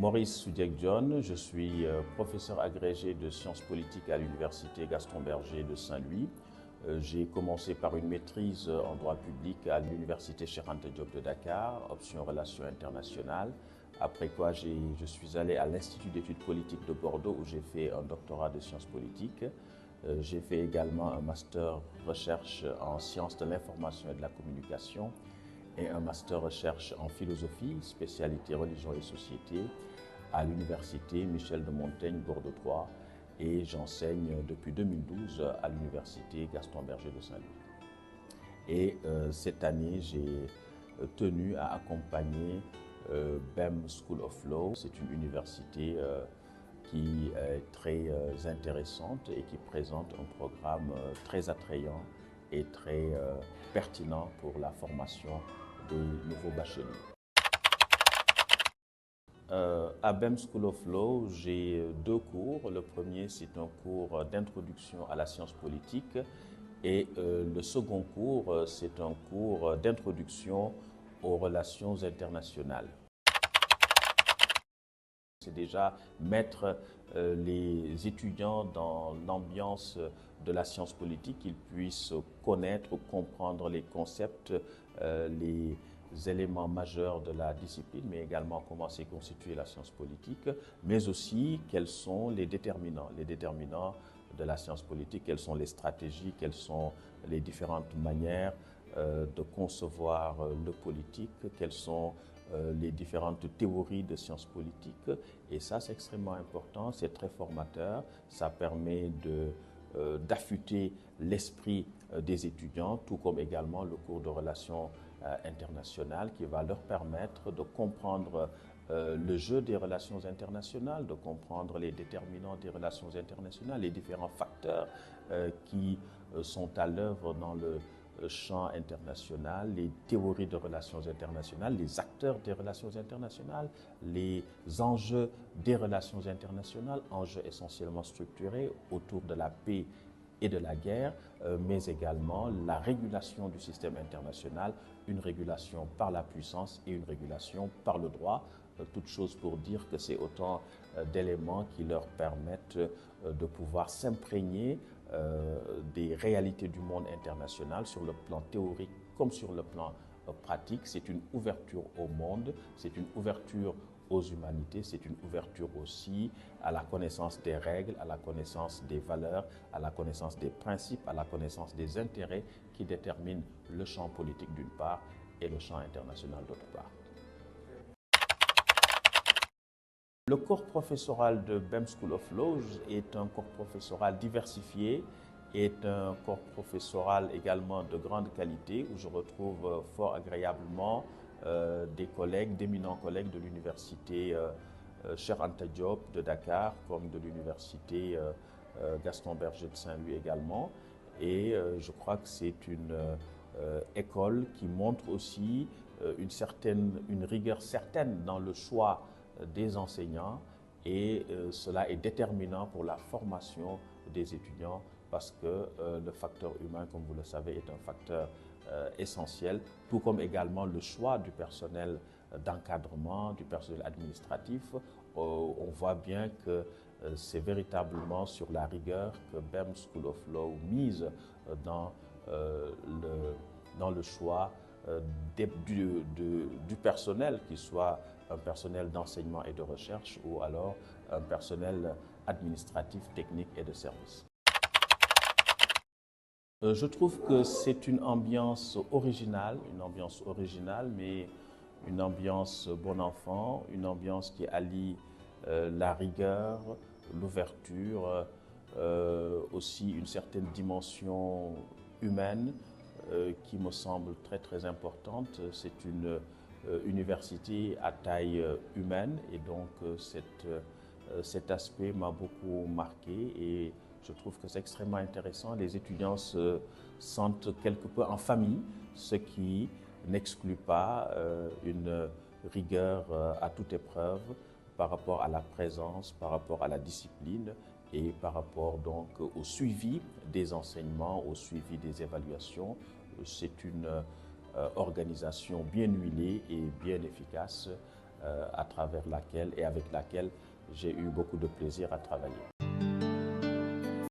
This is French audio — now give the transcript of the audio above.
Maurice Soudiek-John, je suis professeur agrégé de sciences politiques à l'université Gaston Berger de Saint-Louis. J'ai commencé par une maîtrise en droit public à l'université Cheikh Anta Diop de Dakar, option relations internationales. Après quoi, je suis allé à l'Institut d'études politiques de Bordeaux où j'ai fait un doctorat de sciences politiques. J'ai fait également un master recherche en sciences de l'information et de la communication et un master recherche en philosophie, spécialité religion et société à l'université Michel de Montaigne, Bordeaux 3, et j'enseigne depuis 2012 à l'université Gaston Berger de Saint-Louis. Et cette année, j'ai tenu à accompagner BEM School of Law. C'est une université qui est très intéressante et qui présente un programme très attrayant et très pertinent pour la formation des nouveaux bacheliers. À BEM School of Law, j'ai deux cours. Le premier, c'est un cours d'introduction à la science politique et le second cours, c'est un cours d'introduction aux relations internationales. C'est déjà mettre les étudiants dans l'ambiance de la science politique, qu'ils puissent connaître, comprendre les concepts, les éléments majeurs de la discipline, mais également comment s'est constituée la science politique, mais aussi quels sont les déterminants de la science politique, quelles sont les stratégies, quelles sont les différentes manières de concevoir le politique, quelles sont les différentes théories de sciences politiques. Et ça, c'est extrêmement important, c'est très formateur, ça permet d'affûter l'esprit des étudiants, tout comme également le cours de relations internationales qui va leur permettre de comprendre le jeu des relations internationales, de comprendre les déterminants des relations internationales, les différents facteurs qui sont à l'œuvre dans le champ international, les théories de relations internationales, les acteurs des relations internationales, les enjeux des relations internationales, enjeux essentiellement structurés autour de la paix et de la guerre, mais également la régulation du système international, une régulation par la puissance et une régulation par le droit. Toute chose pour dire que c'est autant d'éléments qui leur permettent de pouvoir s'imprégner des réalités du monde international sur le plan théorique comme sur le plan pratique. C'est une ouverture au monde, c'est une ouverture aux humanités, c'est une ouverture aussi à la connaissance des règles, à la connaissance des valeurs, à la connaissance des principes, à la connaissance des intérêts qui déterminent le champ politique d'une part et le champ international d'autre part. Le corps professoral de BEM School of Law est un corps professoral diversifié, est un corps professoral également de grande qualité où je retrouve fort agréablement des collègues, d'éminents collègues de l'université Cheikh Anta Diop de Dakar comme de l'université Gaston Berger de Saint-Louis également. Et je crois que c'est une école qui montre aussi une rigueur certaine dans le choix des enseignants et cela est déterminant pour la formation des étudiants parce que le facteur humain, comme vous le savez, est un facteur essentiel, tout comme également le choix du personnel d'encadrement, du personnel administratif. On voit bien que c'est véritablement sur la rigueur que BEM School of Law mise dans le choix du personnel, qu'il soit un personnel d'enseignement et de recherche ou alors un personnel administratif, technique et de service. Je trouve que c'est une ambiance originale, mais une ambiance bon enfant, une ambiance qui allie la rigueur, l'ouverture, aussi une certaine dimension humaine qui me semble très très importante. C'est une université à taille humaine et donc cet aspect m'a beaucoup marqué et je trouve que c'est extrêmement intéressant. Les étudiants se sentent quelque peu en famille, ce qui n'exclut pas une rigueur à toute épreuve par rapport à la présence, par rapport à la discipline et par rapport donc au suivi des enseignements, au suivi des évaluations. C'est une organisation bien huilée et bien efficace à travers laquelle et avec laquelle j'ai eu beaucoup de plaisir à travailler.